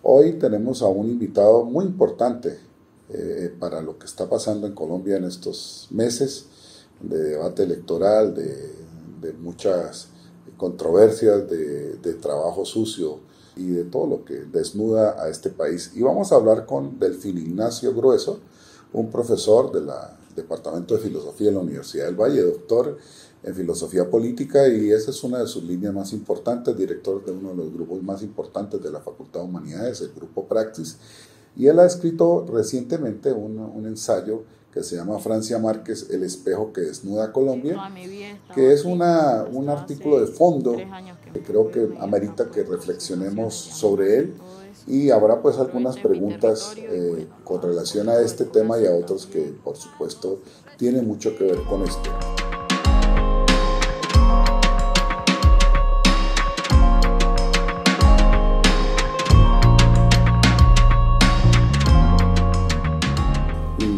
Hoy tenemos a un invitado muy importante para lo que está pasando en Colombia en estos meses de debate electoral, de muchas controversias, de trabajo sucio y de todo lo que desnuda a este país. Y vamos a hablar con Delfín Ignacio Grueso, un profesor del Departamento de Filosofía de la Universidad del Valle, doctor en Filosofía Política, y esa es una de sus líneas más importantes, director de uno de los grupos más importantes de la Facultad de Humanidades, el Grupo Praxis, y él ha escrito recientemente un ensayo que se llama Francia Márquez, El espejo que desnuda a Colombia, que es un artículo de fondo que creo que amerita que reflexionemos sobre él, y habrá pues algunas preguntas con relación a este tema y a otros que por supuesto tienen mucho que ver con esto.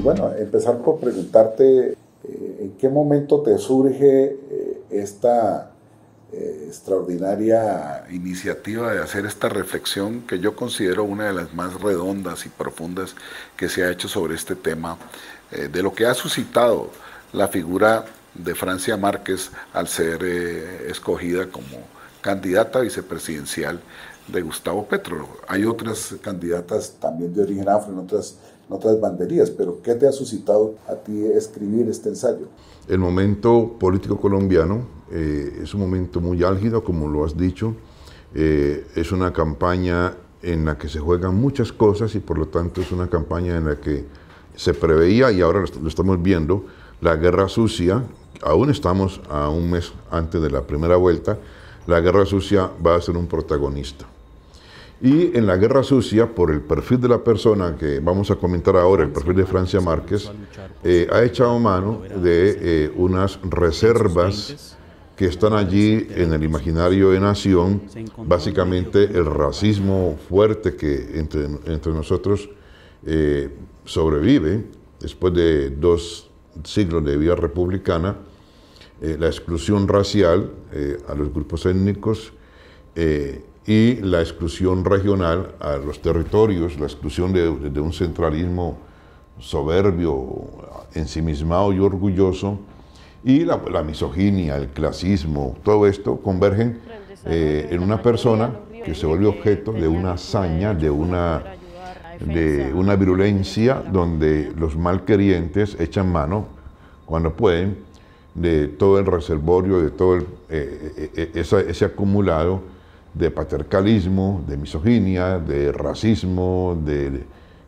Bueno, empezar por preguntarte en qué momento te surge esta extraordinaria iniciativa de hacer esta reflexión que yo considero una de las más redondas y profundas que se ha hecho sobre este tema, de lo que ha suscitado la figura de Francia Márquez al ser escogida como candidata vicepresidencial de Gustavo Petro. Hay otras candidatas también de origen afro en otras banderías, pero ¿qué te ha suscitado a ti escribir este ensayo? El momento político colombiano es un momento muy álgido, como lo has dicho. Es una campaña en la que se juegan muchas cosas y por lo tanto es una campaña en la que se preveía, y ahora lo estamos viendo, la guerra sucia. Aún estamos a un mes antes de la primera vuelta. La guerra sucia va a ser un protagonista. Y en la guerra sucia, por el perfil de la persona que vamos a comentar ahora, el perfil de Francia Márquez, ha echado mano de unas reservas que están allí en el imaginario de nación, básicamente el racismo fuerte que entre nosotros sobrevive después de 2 siglos de vida republicana, la exclusión racial a los grupos étnicos, y la exclusión regional a los territorios, la exclusión de un centralismo soberbio, ensimismado y orgulloso, y la misoginia, el clasismo, todo esto convergen en una persona que se vuelve objeto de una hazaña, de una virulencia donde los malquerientes echan mano, cuando pueden, de todo el reservorio, de todo ese acumulado de patriarcalismo, de misoginia, de racismo, de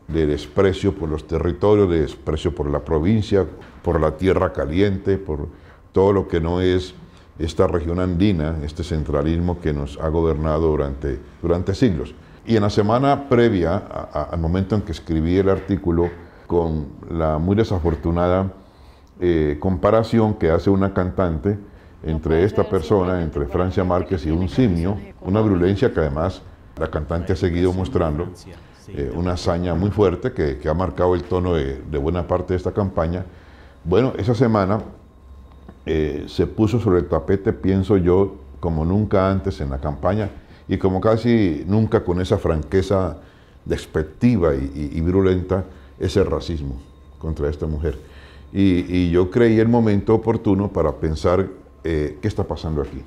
desprecio por los territorios, de desprecio por la provincia, por la tierra caliente, por todo lo que no es esta región andina, este centralismo que nos ha gobernado durante siglos. Y en la semana previa al momento en que escribí el artículo, con la muy desafortunada comparación que hace una cantante entre esta persona, entre Francia Márquez y un simio, una virulencia que además la cantante ha seguido mostrando, una hazaña muy fuerte que ha marcado el tono de buena parte de esta campaña. Bueno, esa semana se puso sobre el tapete, pienso yo, como nunca antes en la campaña, y como casi nunca con esa franqueza despectiva y virulenta, ese racismo contra esta mujer. Y yo creí el momento oportuno para pensar qué está pasando aquí,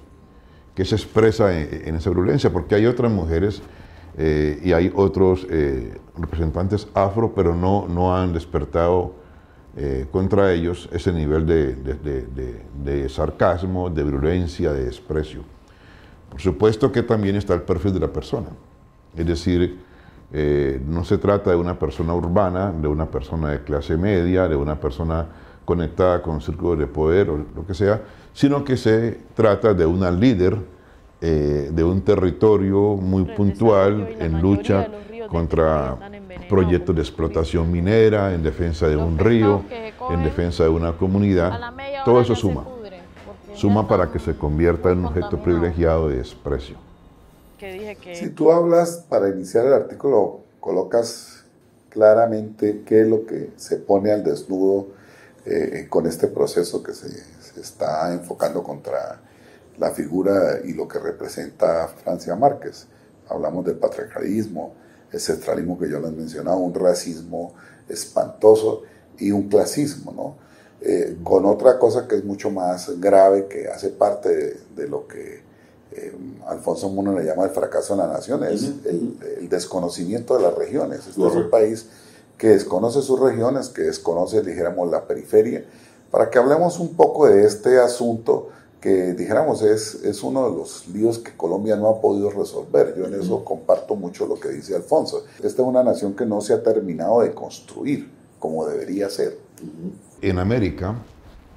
qué se expresa en esa virulencia, porque hay otras mujeres y hay otros representantes afro, pero no han despertado contra ellos ese nivel de sarcasmo, de virulencia, de desprecio. Por supuesto que también está el perfil de la persona, es decir, no se trata de una persona urbana, de una persona de clase media, de una persona conectada con círculos de poder o lo que sea, sino que se trata de una líder de un territorio muy puntual en lucha contra proyectos de explotación minera, en defensa de un río, en defensa de una comunidad. Todo eso suma para que se convierta en un objeto privilegiado de desprecio. Si tú hablas, para iniciar el artículo, colocas claramente qué es lo que se pone al desnudo con este proceso que se está enfocando contra la figura y lo que representa Francia Márquez. Hablamos del patriarcalismo, el centralismo que yo les mencionaba, un racismo espantoso y un clasismo, ¿no? Con otra cosa que es mucho más grave, que hace parte de lo que Alfonso Muno le llama el fracaso de la nación, es el desconocimiento de las regiones. Este es un país que desconoce sus regiones, que desconoce, dijéramos, la periferia. Para que hablemos un poco de este asunto que, dijéramos, es uno de los líos que Colombia no ha podido resolver. Yo en eso comparto mucho lo que dice Alfonso. Esta es una nación que no se ha terminado de construir como debería ser. En América,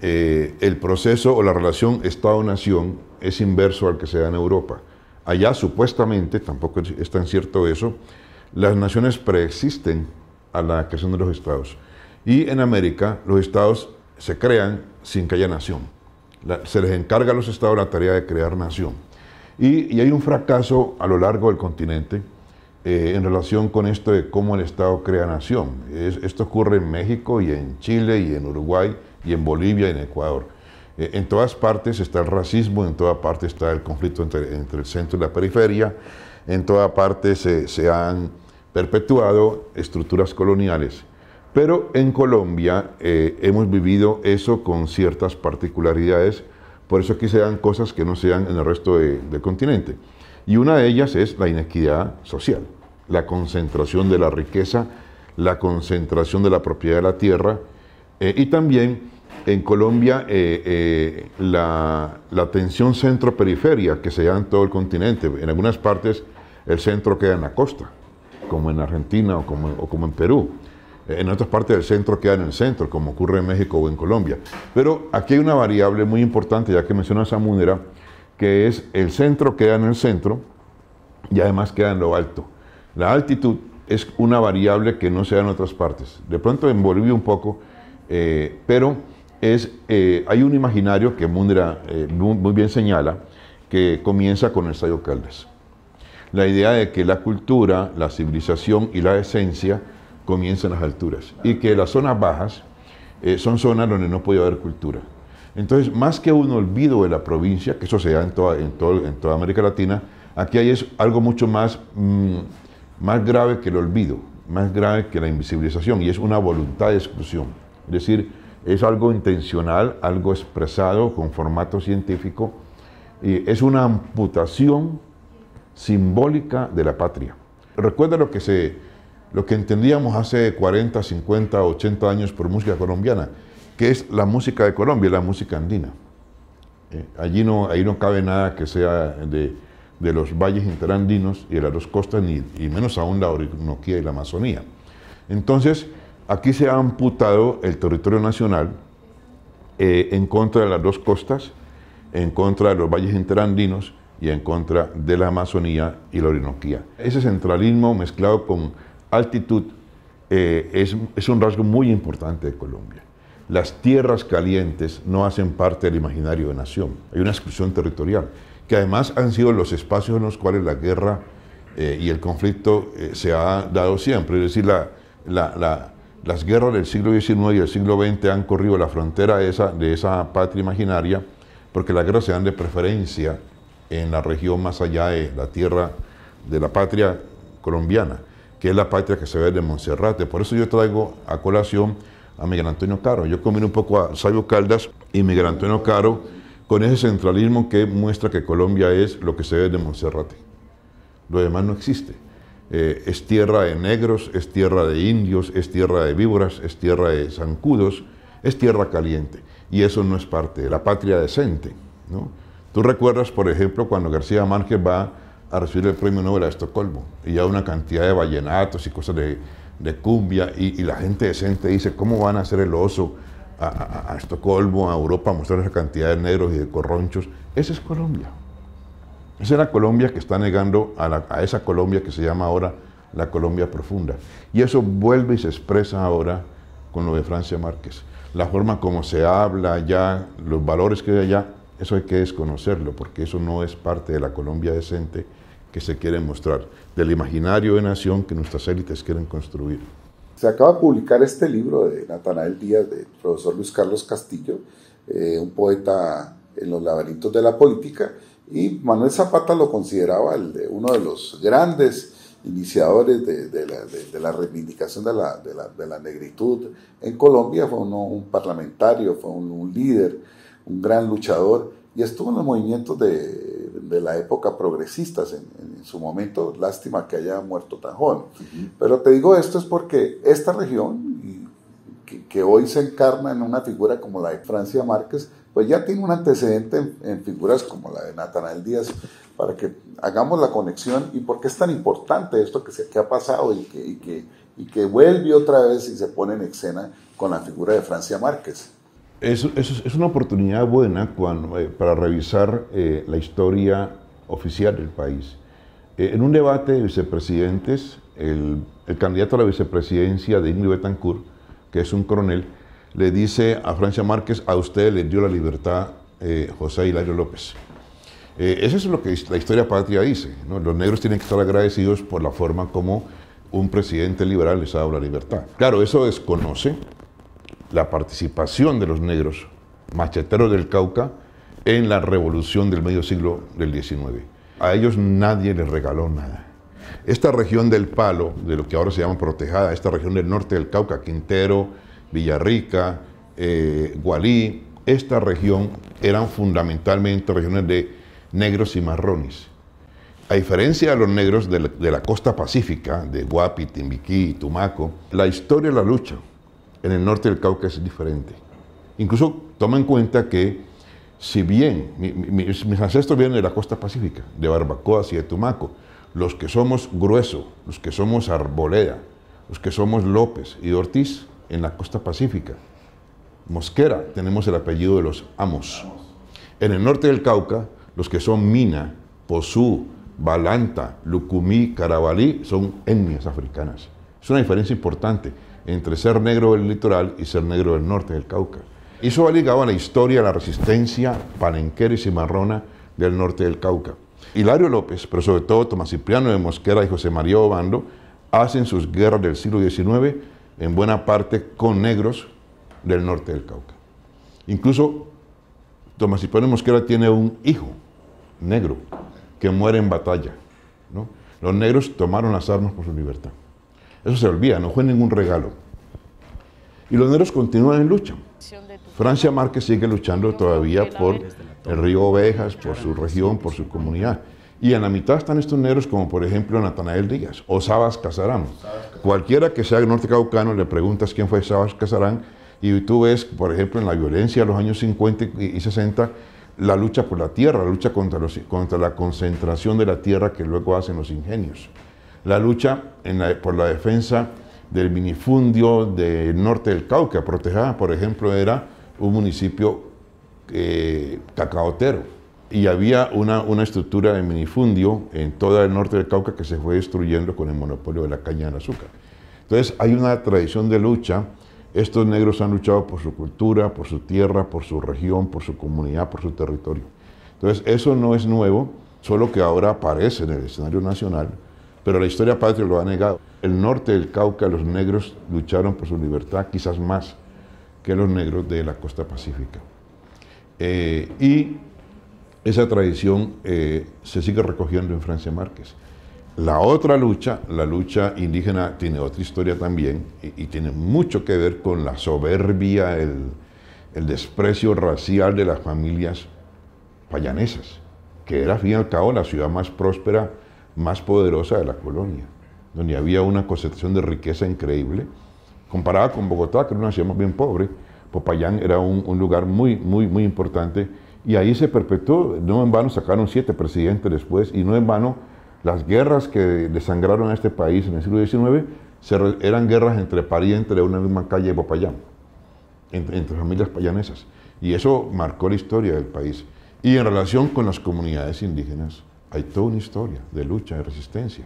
el proceso o la relación Estado-Nación es inverso al que se da en Europa. Allá, supuestamente, tampoco es tan cierto eso, las naciones preexisten a la creación de los estados. Y en América, los estados se crean sin que haya nación. Se les encarga a los estados la tarea de crear nación. Y hay un fracaso a lo largo del continente en relación con esto de cómo el Estado crea nación. Esto ocurre en México y en Chile y en Uruguay y en Bolivia y en Ecuador. En todas partes está el racismo, en toda parte está el conflicto entre el centro y la periferia, en toda parte se han perpetuado estructuras coloniales. Pero en Colombia hemos vivido eso con ciertas particularidades, por eso aquí se dan cosas que no se dan en el resto del continente. Y una de ellas es la inequidad social, la concentración de la riqueza, la concentración de la propiedad de la tierra, y también en Colombia la tensión centro-periferia que se da en todo el continente. En algunas partes el centro queda en la costa, como en Argentina o como en Perú. En otras partes del centro queda en el centro, como ocurre en México o en Colombia. Pero aquí hay una variable muy importante, ya que mencionas a Munera, que es el centro queda en el centro y además queda en lo alto. La altitud es una variable que no se da en otras partes. De pronto en Bolivia un poco, pero hay un imaginario que Munera muy bien señala, que comienza con el Sabio Caldas. La idea de que la cultura, la civilización y la esencia comienzan en las alturas y que las zonas bajas son zonas donde no puede haber cultura. Entonces, más que un olvido de la provincia, que eso se da en toda América Latina, aquí hay algo mucho más grave que el olvido, más grave que la invisibilización, y es una voluntad de exclusión. Es decir, es algo intencional, algo expresado con formato científico, y es una amputación simbólica de la patria. Recuerda lo que entendíamos hace 40, 50, 80 años por música colombiana, que es la música de Colombia, la música andina. Ahí no cabe nada que sea de los valles interandinos y de las dos costas, y menos aún la Orinoquía y la Amazonía. Entonces, aquí se ha amputado el territorio nacional en contra de las dos costas, en contra de los valles interandinos y en contra de la Amazonía y la Orinoquía. Ese centralismo mezclado con altitud es un rasgo muy importante de Colombia. Las tierras calientes no hacen parte del imaginario de nación. Hay una exclusión territorial, que además han sido los espacios en los cuales la guerra y el conflicto se ha dado siempre. Es decir, las guerras del siglo XIX y del siglo XX han corrido la frontera de esa patria imaginaria, porque las guerras se dan de preferencia en la región más allá de la tierra de la patria colombiana, que es la patria que se ve de Monserrate. Por eso yo traigo a colación a Miguel Antonio Caro. Yo combino un poco a Sabio Caldas y Miguel Antonio Caro con ese centralismo que muestra que Colombia es lo que se ve de Monserrate. Lo demás no existe. Es tierra de negros, es tierra de indios, es tierra de víboras, es tierra de zancudos, es tierra caliente. Y eso no es parte de la patria decente, ¿no? Tú recuerdas, por ejemplo, cuando García Márquez va a recibir el Premio Nobel a Estocolmo, y ya una cantidad de vallenatos y cosas de cumbia, y la gente decente dice, ¿cómo van a hacer el oso a Estocolmo, a Europa, a mostrar esa cantidad de negros y de corronchos? Esa es Colombia. Esa es la Colombia que está negando a esa Colombia que se llama ahora la Colombia profunda. Y eso vuelve y se expresa ahora con lo de Francia Márquez. La forma como se habla allá, los valores que hay allá, eso hay que desconocerlo, porque eso no es parte de la Colombia decente que se quiere mostrar, del imaginario de nación que nuestras élites quieren construir. Se acaba de publicar este libro de Natanael Díaz, del profesor Luis Carlos Castillo, un poeta en los laberintos de la política, y Manuel Zapata lo consideraba uno de los grandes iniciadores de la reivindicación de la negritud en Colombia, fue un parlamentario, fue un líder, un gran luchador, y estuvo en los movimientos de la época progresistas en su momento. Lástima que haya muerto tan joven. Pero te digo esto es porque esta región, que hoy se encarna en una figura como la de Francia Márquez, pues ya tiene un antecedente en figuras como la de Natanael Díaz, para que hagamos la conexión y por qué es tan importante esto que ha pasado y que vuelve otra vez y se pone en escena con la figura de Francia Márquez. Es una oportunidad buena para revisar la historia oficial del país. En un debate de vicepresidentes, el candidato a la vicepresidencia de Ingrid Betancourt, que es un coronel, le dice a Francia Márquez: a usted le dio la libertad José Hilario López. Eso es lo que la historia patria dice, ¿no? Los negros tienen que estar agradecidos por la forma como un presidente liberal les ha dado la libertad. Claro, eso desconoce la participación de los negros macheteros del Cauca en la revolución del medio siglo del XIX. A ellos nadie les regaló nada. Esta región del Palo, de lo que ahora se llama Protejada, esta región del norte del Cauca, Quintero, Villarrica, Gualí, esta región eran fundamentalmente regiones de negros y marrones. A diferencia de los negros de la costa pacífica, de Guapi, Timbiquí y Tumaco, la historia de la lucha en el norte del Cauca es diferente. Incluso toma en cuenta que, si bien mis ancestros vienen de la costa pacífica, de Barbacoas y de Tumaco, los que somos Grueso, los que somos Arboleda, los que somos López y Ortiz en la costa pacífica, Mosquera, tenemos el apellido de los Amos. En el norte del Cauca, los que son Mina, Pozú, Balanta, Lucumí, Carabalí, son etnias africanas. Es una diferencia importante entre ser negro del litoral y ser negro del norte del Cauca. Y eso va ligado a la historia, a la resistencia palenquera y cimarrona del norte del Cauca. Hilario López, pero sobre todo Tomás Cipriano de Mosquera y José María Obando, hacen sus guerras del siglo XIX en buena parte con negros del norte del Cauca. Incluso Tomás Cipriano de Mosquera tiene un hijo negro que muere en batalla, ¿no? Los negros tomaron las armas por su libertad. Eso se olvida, no fue ningún regalo. Y los negros continúan en lucha. Francia Márquez sigue luchando todavía por el río Ovejas, por su región, por su comunidad. Y en la mitad están estos negros como por ejemplo Natanael Díaz o Sabas Casarán. Cualquiera que sea norte caucano le preguntas quién fue Sabas Casarán y tú ves, por ejemplo, en la violencia de los años 50 y 60, la lucha por la tierra, la lucha contra la concentración de la tierra que luego hacen los ingenios. La lucha por la defensa del minifundio del norte del Cauca. Protejada, por ejemplo, era un municipio cacaotero y había una estructura de minifundio en todo el norte del Cauca que se fue destruyendo con el monopolio de la caña del azúcar. Entonces hay una tradición de lucha. Estos negros han luchado por su cultura, por su tierra, por su región, por su comunidad, por su territorio. Entonces eso no es nuevo, solo que ahora aparece en el escenario nacional, pero la historia patria lo ha negado. El norte del Cauca, los negros lucharon por su libertad quizás más que los negros de la costa pacífica. Y esa tradición se sigue recogiendo en Francia Márquez. La otra lucha, la lucha indígena, tiene otra historia también y tiene mucho que ver con la soberbia, el desprecio racial de las familias payanesas, que era al fin y al cabo la ciudad más próspera, más poderosa de la colonia, donde había una concentración de riqueza increíble. Comparada con Bogotá, que era una ciudad más bien pobre, Popayán era un lugar muy importante y ahí se perpetuó. No en vano sacaron 7 presidentes después y no en vano las guerras que desangraron a este país en el siglo XIX eran guerras entre parientes de una misma calle de Popayán, entre familias payanesas. Y eso marcó la historia del país. Y en relación con las comunidades indígenas, hay toda una historia de lucha, de resistencia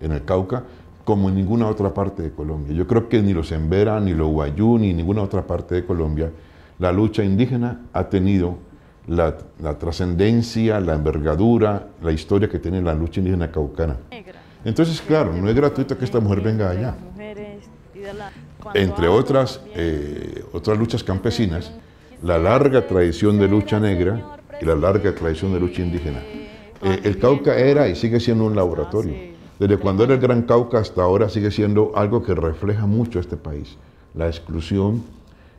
en el Cauca, como en ninguna otra parte de Colombia. Yo creo que ni los Embera, ni los Guayú, ni ninguna otra parte de Colombia, la lucha indígena ha tenido la trascendencia, la envergadura, la historia que tiene la lucha indígena caucana. Entonces, claro, no es gratuito que esta mujer venga allá. Entre otras luchas campesinas, la larga tradición de lucha negra y la larga tradición de lucha indígena. El Cauca era y sigue siendo un laboratorio. Desde cuando era el Gran Cauca hasta ahora sigue siendo algo que refleja mucho este país. La exclusión,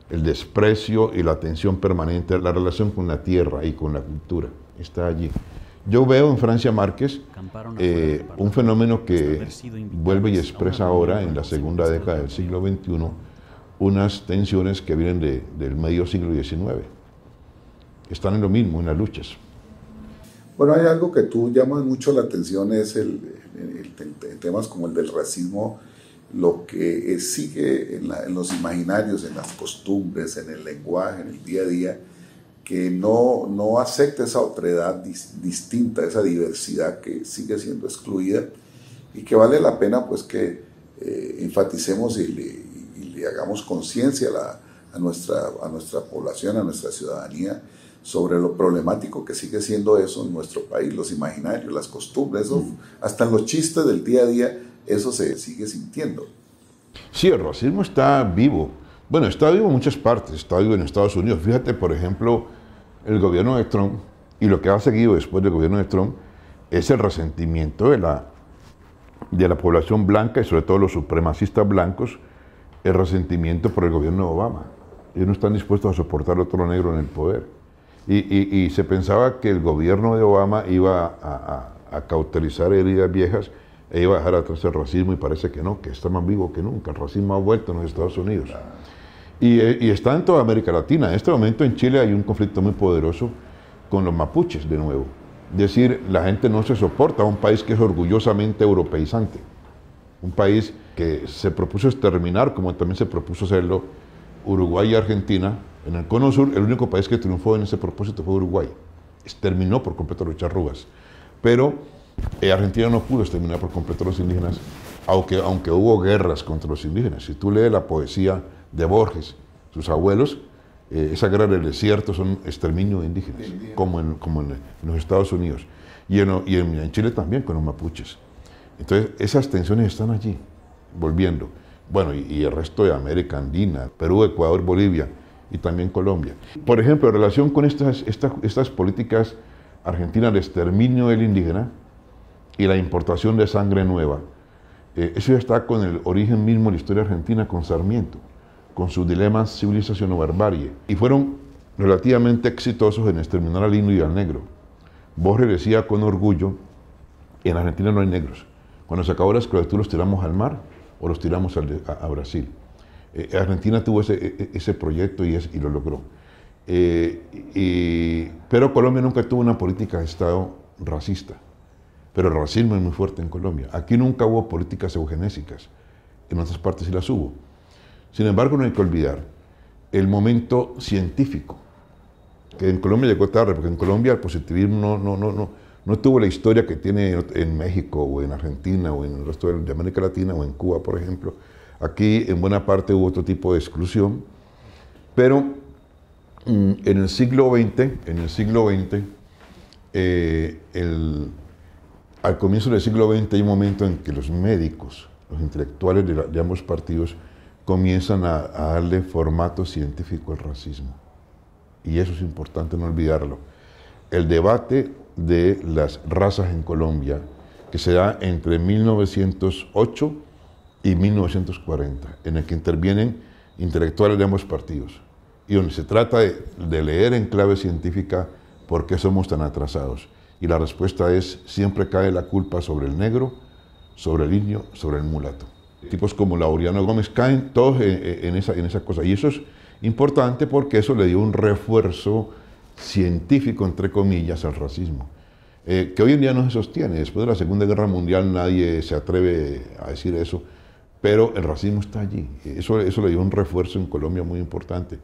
el desprecio y la tensión permanente, la relación con la tierra y con la cultura, está allí. Yo veo en Francia Márquez un fenómeno que vuelve y expresa ahora, en la segunda década del siglo XXI, unas tensiones que vienen del medio siglo XIX. Están en lo mismo, en las luchas. Bueno, hay algo que tú llamas mucho la atención, es temas como el del racismo, lo que sigue en los imaginarios, en las costumbres, en el lenguaje, en el día a día, que no acepta esa otredad distinta, esa diversidad que sigue siendo excluida y que vale la pena pues que enfaticemos y le hagamos conciencia a nuestra población, a nuestra ciudadanía, sobre lo problemático que sigue siendo eso en nuestro país, los imaginarios, las costumbres, eso, hasta en los chistes del día a día, eso se sigue sintiendo. Sí, el racismo está vivo. Bueno, está vivo en muchas partes, está vivo en Estados Unidos. Fíjate, por ejemplo, el gobierno de Trump, y lo que ha seguido después del gobierno de Trump, es el resentimiento de la población blanca y sobre todo los supremacistas blancos, el resentimiento por el gobierno de Obama. Ellos no están dispuestos a soportar otro negro en el poder. Y se pensaba que el gobierno de Obama iba a cauterizar heridas viejas e iba a dejar atrás el racismo, y parece que no, que está más vivo que nunca. El racismo ha vuelto en los Estados Unidos. Y está en toda América Latina. En este momento en Chile hay un conflicto muy poderoso con los mapuches de nuevo. Es decir, la gente no se soporta a un país que es orgullosamente europeizante. Un país que se propuso exterminar, como también se propuso hacerlo Uruguay y Argentina. En el Cono Sur, el único país que triunfó en ese propósito fue Uruguay. Exterminó por completo a los charrúas. Pero Argentina no pudo exterminar por completo a los indígenas, aunque hubo guerras contra los indígenas. Si tú lees la poesía de Borges, sus abuelos, esa guerra del desierto son exterminio de indígenas, como en los Estados Unidos. Y en Chile también, con los mapuches. Entonces, esas tensiones están allí, volviendo. Bueno, y el resto de América Andina, Perú, Ecuador, Bolivia y también Colombia. Por ejemplo, en relación con estas políticas argentinas de exterminio del indígena y la importación de sangre nueva, eso ya está con el origen mismo de la historia argentina, con Sarmiento, con sus dilemas civilización o barbarie, y fueron relativamente exitosos en exterminar al indio y al negro. Borges decía con orgullo, en Argentina no hay negros. Cuando se acabó la esclavitud los tiramos al mar o los tiramos a Brasil. Argentina tuvo ese proyecto y lo logró. Pero Colombia nunca tuvo una política de Estado racista. Pero el racismo es muy fuerte en Colombia. Aquí nunca hubo políticas eugenésicas. En otras partes sí las hubo. Sin embargo, no hay que olvidar el momento científico, que en Colombia llegó tarde, porque en Colombia el positivismo no tuvo la historia que tiene en México o en Argentina o en el resto de América Latina o en Cuba, por ejemplo. Aquí en buena parte hubo otro tipo de exclusión, pero en el siglo XX, al comienzo del siglo XX hay un momento en que los médicos, los intelectuales de ambos partidos, comienzan a darle formato científico al racismo. Y eso es importante no olvidarlo. El debate de las razas en Colombia, que se da entre 1908 y 1940, en el que intervienen intelectuales de ambos partidos, y donde se trata de leer en clave científica por qué somos tan atrasados. Y la respuesta es, siempre cae la culpa sobre el negro, sobre el indio, sobre el mulato. Tipos como Laureano Gómez caen todos en esa cosa. Y eso es importante porque eso le dio un refuerzo científico, entre comillas, al racismo, que hoy en día no se sostiene. Después de la Segunda Guerra Mundial nadie se atreve a decir eso, pero el racismo está allí. Eso le dio un refuerzo en Colombia muy importante.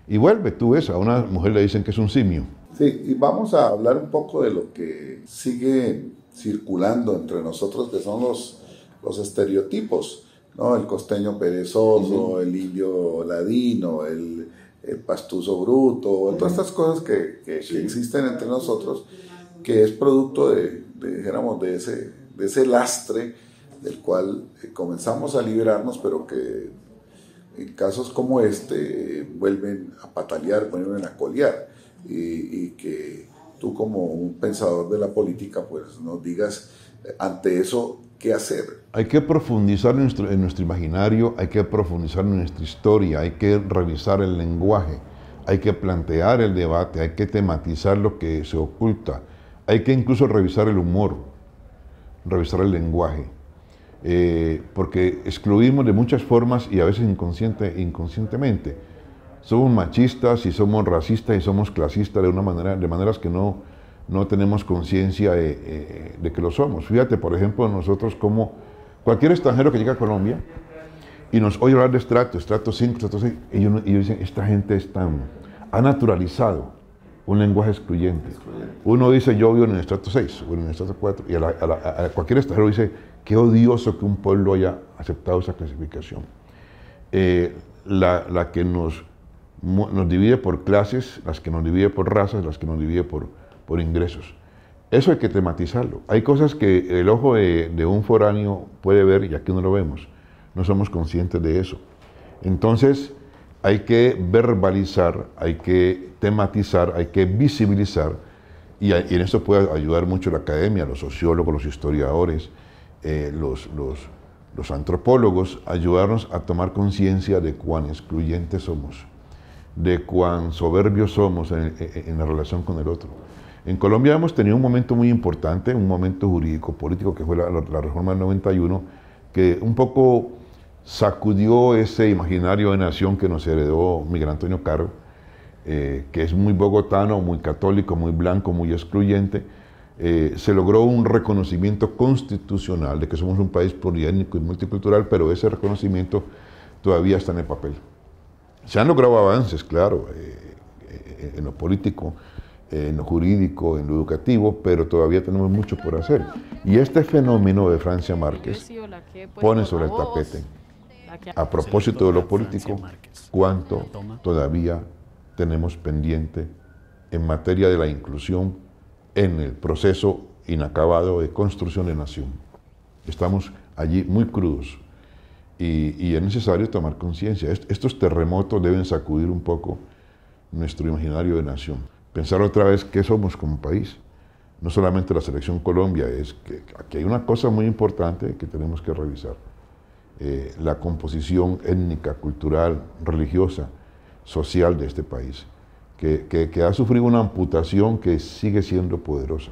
Y vuelve, tú ves, a una mujer le dicen que es un simio. Sí, y vamos a hablar un poco de lo que sigue circulando entre nosotros, que son los estereotipos, ¿no? El costeño perezoso, el indio ladino, el pastuso bruto, todas estas cosas que existen entre nosotros, que es producto dijéramos, de ese lastre del cual comenzamos a liberarnos, pero que en casos como este vuelven a patalear, vuelven a colear, y que tú como un pensador de la política pues nos digas ante eso qué hacer. Hay que profundizar en nuestro imaginario, hay que profundizar en nuestra historia, hay que revisar el lenguaje, hay que plantear el debate, hay que tematizar lo que se oculta, hay que incluso revisar el humor, revisar el lenguaje, porque excluimos de muchas formas y a veces inconscientemente. Somos machistas y somos racistas y somos clasistas de maneras que no tenemos conciencia de que lo somos. Fíjate, por ejemplo, nosotros como cualquier extranjero que llega a Colombia y nos oye hablar de estrato 5, estrato 6, y ellos dicen, esta gente ha naturalizado un lenguaje excluyente. Uno dice, yo vivo en el estrato 6 o en el estrato 4, y a cualquier extranjero dice, qué odioso que un pueblo haya aceptado esa clasificación. La que nos divide por clases, las que nos divide por razas, las que nos divide por ingresos. Eso hay que tematizarlo. Hay cosas que el ojo de un foráneo puede ver y aquí no lo vemos. No somos conscientes de eso. Entonces, hay que verbalizar, hay que tematizar, hay que visibilizar, y en esto puede ayudar mucho la academia, los sociólogos, los historiadores, los antropólogos, ayudarnos a tomar conciencia de cuán excluyentes somos, de cuán soberbios somos en la relación con el otro. En Colombia hemos tenido un momento muy importante, un momento jurídico, político, que fue la reforma del 91, que un poco sacudió ese imaginario de nación que nos heredó Miguel Antonio Caro, que es muy bogotano, muy católico, muy blanco, muy excluyente. Se logró un reconocimiento constitucional de que somos un país pluriétnico y multicultural, pero ese reconocimiento todavía está en el papel. Se han logrado avances, claro, en lo político, en lo jurídico, en lo educativo, pero todavía tenemos mucho por hacer. Y este fenómeno de Francia Márquez pone sobre el tapete, a propósito de lo político, cuánto todavía tenemos pendiente en materia de la inclusión en el proceso inacabado de construcción de nación. Estamos allí muy crudos y es necesario tomar conciencia. Estos terremotos deben sacudir un poco nuestro imaginario de nación. Pensar otra vez qué somos como país. No solamente la selección Colombia, es que aquí hay una cosa muy importante que tenemos que revisar. La composición étnica, cultural, religiosa, social de este país, que ha sufrido una amputación que sigue siendo poderosa.